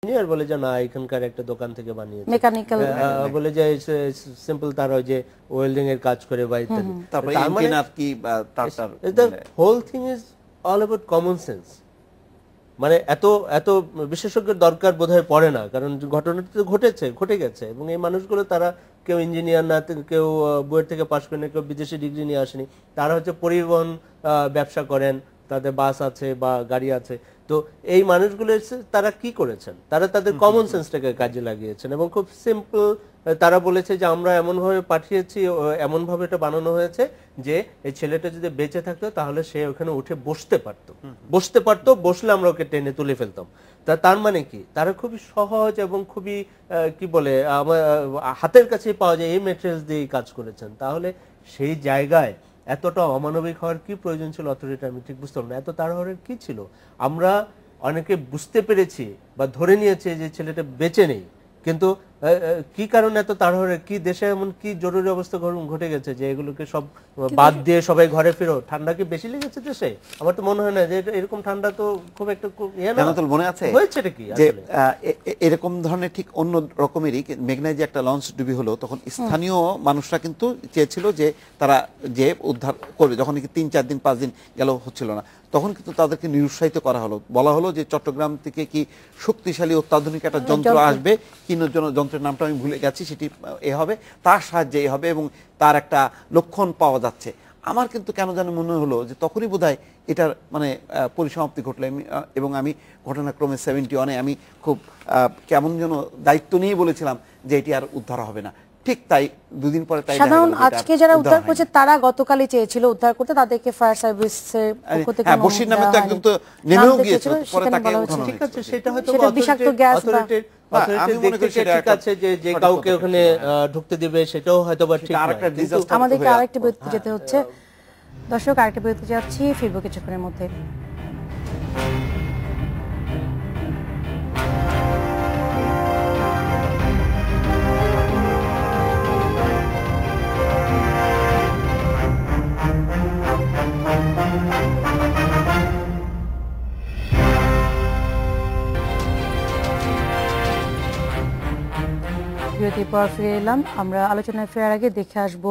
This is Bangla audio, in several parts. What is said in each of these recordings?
ইঞ্জিনিয়ার বলে যে না এখানকার একটা দোকান থেকে বানিয়েছে, মেকানিক্যাল বলে যে সিম্পল তার ওই যে ওয়েল্ডিং এর কাজ করে বা ইত্যাদি। তারপরে ইঞ্জিনিয়ার কি তার the whole thing is all about common sense. মানে এত এত বিশেষজ্ঞের দরকার বোধহয় পড়ে না, কারণ ঘটনাটা তো ঘটে গেছে, এবং এই মানুষগুলো তারা কেউ ইঞ্জিনিয়ার না, কেউ বুয়েট থেকে পাশ করেনি, কেউ বিদেশি ডিগ্রি নিয়ে আসেনি, তারা হচ্ছে পরিবহন ব্যবসা করেন, তাদের বাস আছে বা গাড়ি আছে। তো এই মানুষগুলো তারা কি করেছেন, তারা তাদের কমন সেন্সটাকে কাজে লাগিয়েছেন এবং খুব সিম্পল তারা বলেছে যে আমরা এমনভাবে পাঠিয়েছি, এমনভাবে এটা বানানো হয়েছে যে এই ছেলেটা যদি বেঁচে থাকতো তাহলে সে ওখানে উঠে বসতে পারতো, বসলে আমরা ওকে টেনে তুলে ফেলতাম। তার মানে কি, তারা খুবই সহজ এবং খুবই কি বলে আমার হাতের কাছে পাওয়া যায় এই ম্যাটেরিয়ালস দিয়ে কাজ করেছেন। তাহলে সেই জায়গায় এতটা অমানবিক হওয়ার কি প্রয়োজন ছিল অথরিটি, আমি ঠিক বুঝতে পারলাম না। এত তাড়াহুড়োর কি ছিল? আমরা অনেকে বুঝতে পেরেছি বা ধরে নিয়েছে যে ছেলেটা বেঁচে নেই, কিন্তু কি কারণে এত তাড়াহুড়ো? কি দেশে এমন কি জরুরি অবস্থা ঘটে গেছে যে এগুলোকে সব বাদ দিয়ে সবাই ঘরে ফেরো? ঠান্ডা কি বেশি লেগেছে দেশে? আমার তো মনে হয় না যে এরকম ঠান্ডা তো খুব একটা মনে আছে হয়েছে কি যে এরকম ধরনের ঠিক অন্য রকমেরই মেঘনায় যে একটা লঞ্চ ডুবি হলো, তখন স্থানীয় মানুষরা কিন্তু চেয়েছিল যে তারা যে উদ্ধার করবে, যখন 3-4 দিন 5 দিন গেল হচ্ছিল না, তখন কিন্তু তাদেরকে নিরুৎসাহিত করা হলো। বলা হলো যে চট্টগ্রাম থেকে কি শক্তিশালী অত্যাধুনিক একটা যন্ত্র আসবে, কিনোর জন্য যন্ত্রের নামটা আমি ভুলে গেছি, সেটি হবে, তার সাহায্যে হবে এবং তার একটা লক্ষণ পাওয়া যাচ্ছে। আমার কিন্তু কেন যেন মনে হলো যে তখনই বোধহয় এটার মানে পরিসমাপ্তি ঘটলো, এবং আমি ঘটনাক্রমে 71-এ আমি খুব কেমন যেন দায়িত্ব নিয়ে বলেছিলাম যে এটি আর উদ্ধার হবে না। ঠিক তাই, দুদিন পরে তাই সাধারণ আজকে যারা উদ্ধার করেছে তারা গতকালই চেয়েছিল উদ্ধার করতে, তাদেরকে ফায়ার সার্ভিসের পক্ষ থেকে বশির নামে তো একদম তো নেমেও গিয়েছিল, পরে তাকে ঠিক আছে, সেটা হয়তো বিষাক্ত গ্যাস ঠিক আছে যে কাউকে ওখানে ঢুকতে দিবে, সেটাও হয়তো বা ঠিক। আমাদেরকে আরেকটা বিরতি যেতে হচ্ছে। দর্শক, আরেকটা বিরতি যাচ্ছি, ফিরবো কিছুক্ষণের মধ্যে। বিরতির পর ফিরে এলাম। আমরা আলোচনায় ফেরার আগে দেখে আসবো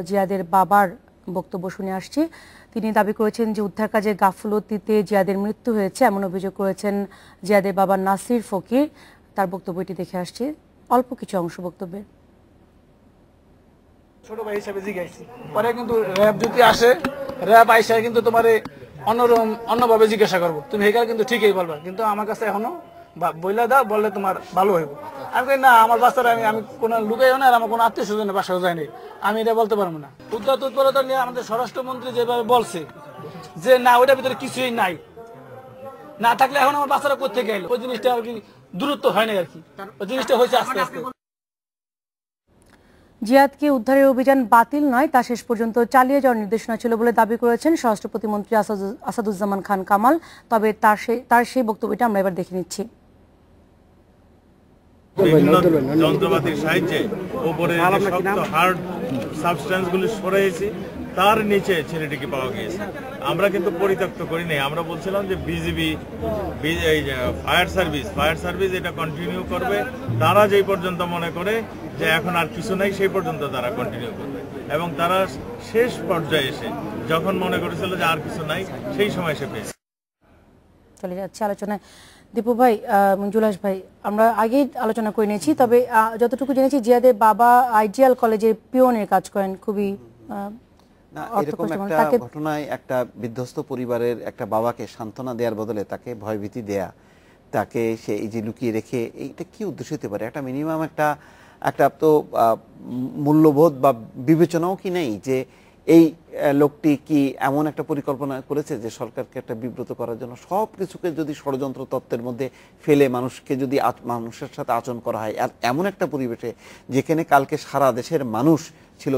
জিয়াদের বাবার বক্তব্য শুনে আসছি। তিনি দাবি করেছেন যে উদ্ধার কাজে গাফলতিতে জিয়াদের মৃত্যু হয়েছে, এমন অভিযোগ করেছেন জিয়াদের বাবা নাসির ফকির। তার বক্তব্যটি দেখে আসছি, অল্প কিছু অংশ বক্তব্যের। ছোট ভাই হিসেবে জিজ্ঞাসি পরে, কিন্তু র্যাব যদি আসে, র্যাব আইসা কিন্তু তোমার অন্যভাবে জিজ্ঞাসা করবো, তুমি এখানে কিন্তু ঠিকই বলবা, কিন্তু আমার কাছে এখনো বইলা দাও, বললে তোমার ভালো হইব। আমি কই না, আমার বাচ্চারা আমি কোনো লুকাইও না, আর আমার কোনো আত্মীয় স্বজনের বাসাও যায়নি, আমি এটা বলতে পারবো না। উদ্ধার তৎপরতা নিয়ে আমাদের স্বরাষ্ট্রমন্ত্রী যেভাবে বলছে যে না, ওইটার ভিতরে কিছুই নাই, না থাকলে এখন আমার বাচ্চারা কোথা থেকে এলো, ওই জিনিসটা আর কি দূরত্ব হয় না আর কি, ওই জিনিসটা হয়েছে আস্তে আস্তে। জিয়াদকে উদ্ধারের অভিযান বাতিল নয়, তা শেষ পর্যন্ত চালিয়ে যাওয়ার নির্দেশনা ছিল বলে দাবি করেছেন স্বরাষ্ট্র প্রতিমন্ত্রী আসাদুজ্জামান খান কামাল। তবে তার সেই বক্তব্যটা আমরা এবার দেখে নিচ্ছি। বিভিন্ন যন্ত্রপাতির সাহায্যে উপরে শক্ত হার্ড সাবস্টেন্স গুলি সরাইছি, তার নিচে ছেলেটিকে পাওয়া গিয়েছে। আমরা কিন্তু পরিত্যক্ত করি নাই, আমরা বলছিলাম যে বিজিবি ফায়ার সার্ভিস এটা কন্টিনিউ করবে, তারা যেই পর্যন্ত মনে করে যে এখন আর কিছু নাই সেই পর্যন্ত তারা কন্টিনিউ করবে, এবং তারা শেষ পর্যায়ে এসে যখন মনে করেছিল যে আর কিছু নাই, সেই সময় সে পেয়েছে। চলে যাচ্ছে আলোচনায়। দীপু ভাই, জুলাস ভাই, আমরা আগেই আলোচনা করে নিয়েছি, তবে যতটুকু জেনেছি জিয়াদের বাবা আইডিয়াল কলেজে পিওনের কাজ করেন, খুবই এরকম একটা ঘটনায় একটা বিধ্বস্ত পরিবারের একটা বাবাকে সান্ত্বনা দেওয়ার বদলে তাকে ভয়ভীতি দেয়া, তাকে সে এই যে লুকিয়ে রেখে, এইটা কি উদ্দেশ্য হতে পারে? একটা মিনিমাম একটা তো মূল্যবোধ বা বিবেচনাও কি নেই যে এই লোকটি কি এমন একটা পরিকল্পনা করেছে যে সরকারকে একটা বিব্রত করার জন্য সব কিছুকে যদি ষড়যন্ত্র তত্ত্বের মধ্যে ফেলে মানুষকে যদি মানুষের সাথে আচরণ করা হয়, আর এমন একটা পরিবেশে যেখানে কালকে সারা দেশের মানুষ ছিল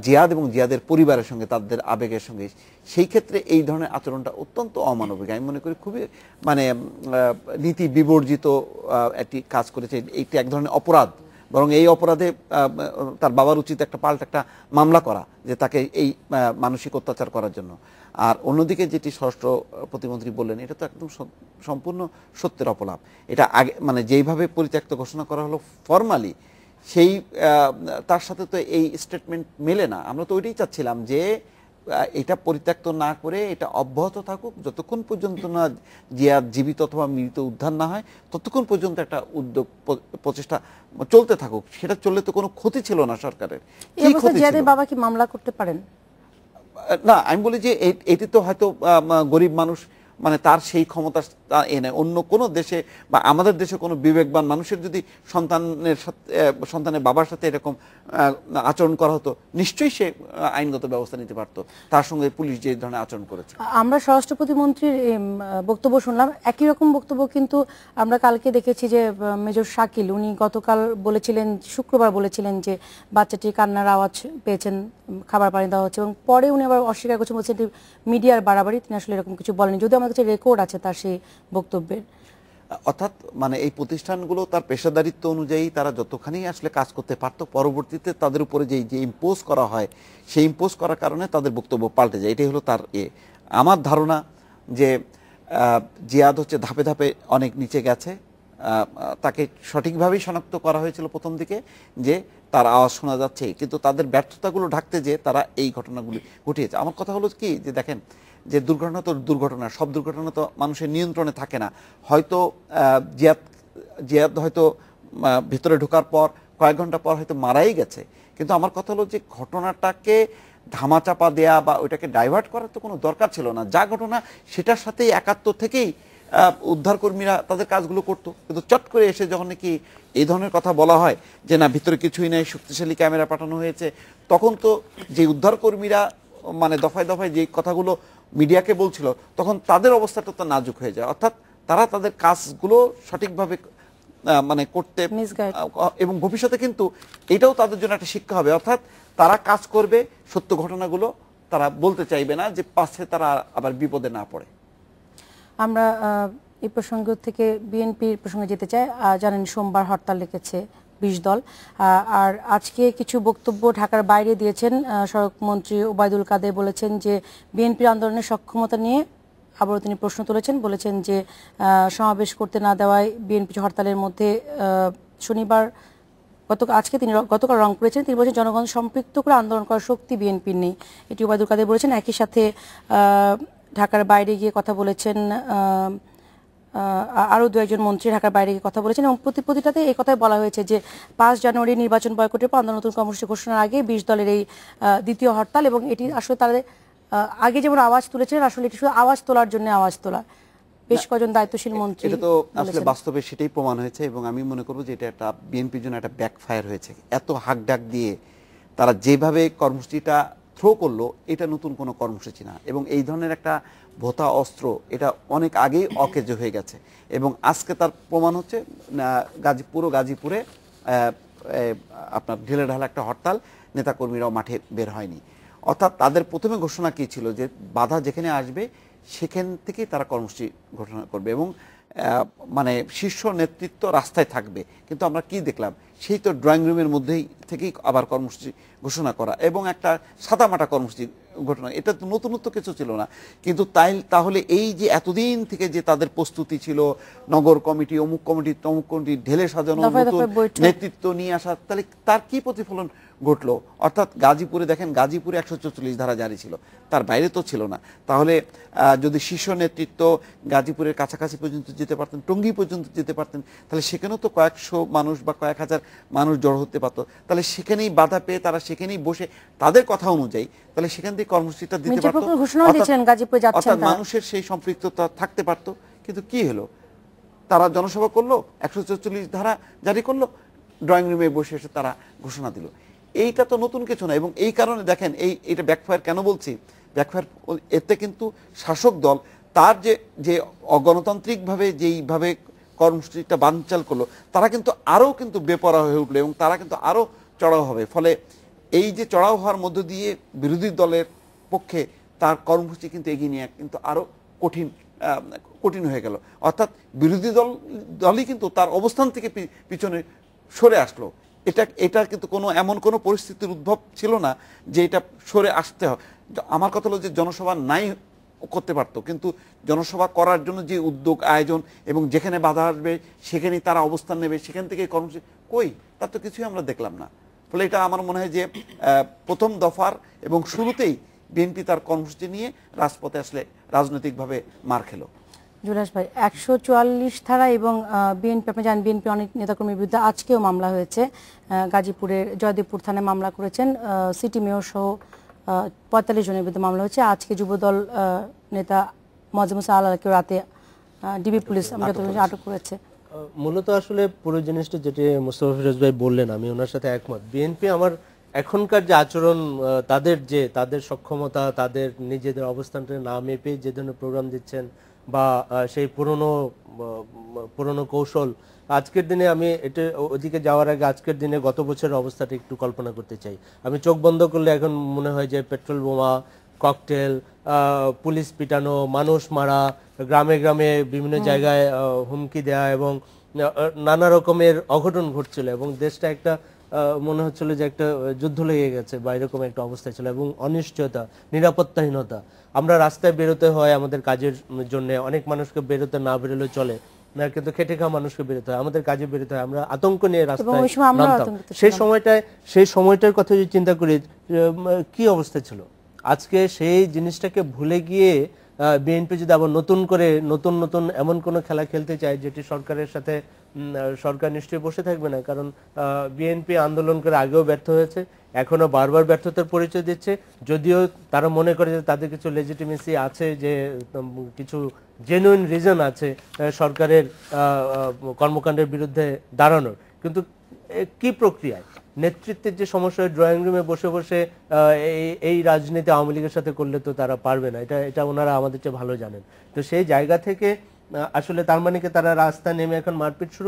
জিয়াদ এবং জিয়াদের পরিবারের সঙ্গে, তাদের আবেগের সঙ্গে, সেই ক্ষেত্রে এই ধরনের আচরণটা অত্যন্ত অমানবিক। আমি মনে করি খুবই মানে নীতি বিবর্জিত একটি কাজ করেছে, এইটি এক ধরনের অপরাধ বরং এই অপরাধে তার বাবার উচিত একটা পাল্টা একটা মামলা করা, যে তাকে এই মানসিক অত্যাচার করার জন্য। আর অন্যদিকে যেটি স্বরাষ্ট্র প্রতিমন্ত্রী বললেন, এটা তো একদম সম্পূর্ণ সত্যের অপলাপ। এটা আগে মানে যেইভাবে পরিত্যক্ত ঘোষণা করা হলো ফরমালি, সেই তার সাথে তো এই স্টেটমেন্ট মেলে না। আমরা তো ওইটাই চাচ্ছিলাম যে এটা পরিত্যক্ত না করে এটা অব্যাহত থাকুক, যতক্ষণ পর্যন্ত না জিয়াদ জীবিত অথবা মৃত উদ্ধার না হয় ততক্ষণ পর্যন্ত একটা উদ্যোগ প্রচেষ্টা চলতে থাকুক। সেটা চললে তো কোনো ক্ষতি ছিল না সরকারের। এই অবস্থায় জিয়াদের বাবা কি মামলা করতে পারেন? না, আমি বলি যে এটি তো হয়তো গরিব মানুষ, মানে তার সেই ক্ষমতা এনে অন্য কোনো দেশে বা আমাদের দেশে কোনো বিবেকবান মানুষের যদি সন্তানের বাবার সাথে এরকম আচরণ করা হতো, নিশ্চয়ই সে আইনগত ব্যবস্থা নিতে পারত, তার সঙ্গে পুলিশ যে ধরনের আচরণ করেছে। আমরা স্বরাষ্ট্র প্রতিমন্ত্রীর বক্তব্য শুনলাম, একই রকম বক্তব্য কিন্তু আমরা কালকে দেখেছি যে মেজর শাকিল উনি গতকাল বলেছিলেন, শুক্রবার বলেছিলেন যে বাচ্চাটি কান্নার আওয়াজ পেয়েছেন, খাবার পানি দেওয়া হচ্ছে, এবং পরে উনি আবার অস্বীকার করছেন, বলছেন মিডিয়ার বাড়াবাড়ি, তিনি আসলে এরকম কিছু বলেনি, যদিও আমার কাছে রেকর্ড আছে তার সেই বক্তব্যের। অর্থাৎ মানে এই প্রতিষ্ঠানগুলো তার পেশাদারিত্ব অনুযায়ী তারা যতখানি আসলে কাজ করতে পারতো, পরবর্তীতে তাদের উপরে যে ইম্পোজ করা হয়, সেই ইম্পোজ করার কারণে তাদের বক্তব্য পাল্টে যায়। এটাই হলো তার আমার ধারণা যে জিয়াদ হচ্ছে ধাপে ধাপে অনেক নিচে গেছে। তাকে সঠিকভাবেই শনাক্ত করা হয়েছিল প্রথম দিকে যে তার আওয়াজ শোনা যাচ্ছে, কিন্তু তাদের ব্যর্থতাগুলো ঢাকতে যেয়ে তারা এই ঘটনাগুলি ঘটিয়েছে। আমার কথা হলো কি, যে দেখেন যে দুর্ঘটনা তো দুর্ঘটনা, সব দুর্ঘটনা তো মানুষের নিয়ন্ত্রণে থাকে না। হয়তো জিয়াদ হয়তো ভিতরে ঢোকার পর কয়েক ঘন্টা পর হয়তো মারাই গেছে, কিন্তু আমার কথা হলো যে ঘটনাটাকে ধামাচাপা দেয়া বা ওইটাকে ডাইভার্ট করার তো কোনো দরকার ছিল না। যা ঘটনা সেটার সাথেই ৭১ থেকেই উদ্ধারকর্মীরা তাদের কাজগুলো করতো, কিন্তু চট করে এসে যখন নাকি এই ধরনের কথা বলা হয় যে না ভিতরে কিছুই নেই, শক্তিশালী ক্যামেরা পাঠানো হয়েছে, তখন তো যে উদ্ধারকর্মীরা মানে দফায় দফায় যে কথাগুলো মিডিয়াকে বলছিল, তখন তাদের অবস্থাটা তো নাজুক হয়ে যায়। অর্থাৎ তারা তাদের কাজগুলো সঠিকভাবে মানে করতে, এবং ভবিষ্যতে কিন্তু এটাও তাদের জন্য একটা শিক্ষা হবে। অর্থাৎ তারা কাজ করবে, সত্য ঘটনাগুলো তারা বলতে চাইবে না, যে পাশে তারা আবার বিপদে না পড়ে। আমরা এই প্রসঙ্গ থেকে বিএনপির প্রসঙ্গে যেতে চাই। জানেন সোমবার হরতাল ডেকেছে ২০ দল, আর আজকে কিছু বক্তব্য ঢাকার বাইরে দিয়েছেন সড়ক মন্ত্রী ওবায়দুল কাদের। বলেছেন যে বিএনপির আন্দোলনের সক্ষমতা নিয়ে আবারও তিনি প্রশ্ন তুলেছেন, বলেছেন যে সমাবেশ করতে না দেওয়ায় বিএনপি হরতালের মধ্যে শনিবার আজকে তিনি গতকাল রং করেছেন। তিনি বলেছেন জনগণ সম্পৃক্ত করে আন্দোলন করার শক্তি বিএনপির নেই, এটি ওবায়দুল কাদের বলেছেন। একই সাথে ঢাকার বাইরে গিয়ে কথা বলেছেন আরও দু একজন মন্ত্রী, ঢাকার বাইরে গিয়ে কথা বলেছেন, এবং প্রতিটাতে এই কথাই বলা হয়েছে যে ৫ জানুয়ারি নির্বাচন বয়কটের পর আন্দোলন নতুন কর্মসূচি ঘোষণার আগে ২০ দলের এই দ্বিতীয় হরতাল, এবং এটি আসলে তাদের আগে যেমন আওয়াজ তুলেছেন, আসলে এটি শুধু আওয়াজ তোলার জন্য আওয়াজ তোলা। বেশ কয়েকজন দায়িত্বশীল মন্ত্রী, এটা তো আসলে বাস্তবে সেটাই প্রমাণ হয়েছে, এবং আমি মনে করবো যে এটা একটা বিএনপির জন্য একটা ব্যাকফায়ার হয়েছে। এত হাকডাক দিয়ে তারা যেভাবে কর্মসূচিটা থ্রো করলো, এটা নতুন কোনো কর্মসূচি না, এবং এই ধরনের একটা ভোতা অস্ত্র এটা অনেক আগেই অকেজো হয়ে গেছে। এবং আজকে তার প্রমাণ হচ্ছে গাজীপুরে আপনার ঢিলে ঢালা একটা হরতাল, নেতাকর্মীরাও মাঠে বের হয়নি। অর্থাৎ তাদের প্রথমে ঘোষণা কি ছিল যে বাধা যেখানে আসবে সেখান থেকেই তারা কর্মসূচি ঘোষণা করবে, এবং মানে শীর্ষ নেতৃত্ব রাস্তায় থাকবে। কিন্তু আমরা কি দেখলাম, সেই তো ড্রয়িং রুমের মধ্যেই থেকেই আবার কর্মসূচি ঘোষণা করা, এবং একটা সাদামাটা কর্মসূচি ঘটনা, এটা তো নতুনত্ব কিছু ছিল না। কিন্তু তাহলে এই যে এতদিন থেকে যে তাদের প্রস্তুতি ছিল, নগর কমিটি, অমুক কমিটি, তমুক কমিটি ঢেলে সাজানো, নেতৃত্ব নিয়ে আসা, তাহলে তার কি প্রতিফলন ঘটলো? অর্থাৎ গাজীপুরে দেখেন, গাজীপুরে ১৪৪ ধারা জারি ছিল, তার বাইরে তো ছিল না। তাহলে যদি শীর্ষ নেতৃত্ব গাজীপুরের কাছাকাছি পর্যন্ত যেতে পারতেন, টঙ্গী পর্যন্ত যেতে পারতেন, তাহলে সেখানেও তো কয়েকশো মানুষ বা কয়েক হাজার মানুষ জড়ো হতে পারতো। তাহলে সেখানেই বাধা পেয়ে তারা সেখানেই বসে তাদের কথা অনুযায়ী তাহলে সেখান থেকে কর্মসূচিটা দিতে পারতো, অর্থাৎ মানুষের সেই সম্পৃক্ততা থাকতে পারতো। কিন্তু কি হলো, তারা জনসভা করলো, ১৪৪ ধারা জারি করলো, ড্রয়িং রুমে বসে এসে তারা ঘোষণা দিল। এইটা তো নতুন কিছু না, এবং এই কারণে দেখেন এইটা ব্যাকফায়ার কেন বলছি, ব্যাকফায়ার এতে কিন্তু শাসক দল তার যে অগণতান্ত্রিকভাবে যেইভাবে কর্মসূচিটা বানচাল করলো, তারা কিন্তু আরও কিন্তু বেপরোয়া হয়ে উঠলো, এবং তারা কিন্তু আরও চড়াও হবে। ফলে এই যে চড়াও হওয়ার মধ্য দিয়ে বিরোধী দলের পক্ষে তার কর্মসূচি কিন্তু এগিয়ে নিয়ে কিন্তু আরও কঠিন হয়ে গেল। অর্থাৎ বিরোধী দলই কিন্তু তার অবস্থান থেকে পিছনে সরে আসলো। এটা কিন্তু এমন কোনো পরিস্থিতির উদ্ভব ছিল না যে এটা সরে আসতে হয়। আমার কথা হলো যে জনসভা নাই করতে পারতো, কিন্তু জনসভা করার জন্য যে উদ্যোগ আয়োজন এবং যেখানে বাধা আসবে সেখানেই তারা অবস্থান নেবে, সেখান থেকে কর্মসূচি কই, তার তো কিছুই আমরা দেখলাম না। ফলে এটা আমার মনে হয় যে প্রথম দফার এবং শুরুতেই বিএনপি তার কর্মসূচি নিয়ে রাজপথে আসলে রাজনৈতিকভাবে মার খেলো। জুলাস ভাই, 144 ধারা এবং বিএনপি, আপনি জানেন বিএনপি অনেক নেতাকর্মীর বিরুদ্ধে আজকেও মামলা হয়েছে। গাজীপুরের জয়দেবপুর থানায় মামলা করেছেন, সিটি মেয়র সহ 45 জনের বিরুদ্ধে মামলা হয়েছে। আজকে যুবদল নেতা মোয়াজ্জেম হোসেন আলালকে রাতে ডিবি পুলিশ আটক করেছে। মূলত আসলে পুরো জিনিসটা যেটি মোস্তফা ফিরোজ ভাই বললেন, আমি ওনার সাথে একমত। বিএনপি আমার এখনকার যে আচরণ, তাদের সক্ষমতা, তাদের নিজেদের অবস্থানটা না মেপে যে ধরনের প্রোগ্রাম দিচ্ছেন বা সেই পুরনো কৌশল, আজকের দিনে আমি এটা ওদিকে যাওয়ার আগে আজকের দিনে গত বছরের অবস্থাটা একটু কল্পনা করতে চাই। আমি চোখ বন্ধ করলে এখন মনে হয় যে পেট্রোল বোমা, ককটেল, পুলিশ পিটানো, মানুষ মারা, গ্রামে গ্রামে বিভিন্ন জায়গায় হুমকি দেয়া এবং নানা রকমের অঘটন ঘটছিল এবং দেশটা একটা মনে হচ্ছিল যে একটা যুদ্ধ লেগে গেছে বা এরকম একটা অবস্থা ছিল এবং অনিশ্চয়তা, নিরাপত্তাহীনতা। আমরা রাস্তায় বেরোতে হয় আমাদের কাজের জন্য, অনেক মানুষকে বেরোতে না বেরোলে চলে না, কিন্তু খেটে খাওয়া মানুষকে বেরোতে হয়, আমাদের কাজে বেরোতে হয়, আমরা আতঙ্ক নিয়ে রাস্তায় নামতাম। সেই সময়টার কথা যদি চিন্তা করি কি অবস্থা ছিল, আজকে সেই জিনিসটাকে ভুলে গিয়ে বিএনপি যদি আবার নতুন করে নতুন এমন কোনো খেলা খেলতে চায় যেটি সরকারের সাথে, সরকার নিশ্চয়ই বসে থাকবে না, কারণ বিএনপি আন্দোলন করে আগেও ব্যর্থ হয়েছে, এখনো বারবার ব্যর্থতার পরিচয় দিচ্ছে। যদিও তারা মনে করে যে তাদের কিছু লেজিটিমেসি আছে, যে কিছু জেনুইন রিজন আছে সরকারের কর্মকাণ্ডের বিরুদ্ধে দাঁড়ানোর, কিন্তু কি প্রক্রিয়ায় নেতৃত্বের যে সমস্যা, ড্রয়িং রুমে বসে বসে এই রাজনীতি আওয়ামী লীগের সাথে করলে তো তারা পারবে না, এটা ওনারা আমাদের চেয়ে ভালো জানেন। তো সেই জায়গা থেকে আসলে তার মানে কি তারা রাস্তায় নেমে এখন মারপিট শুরু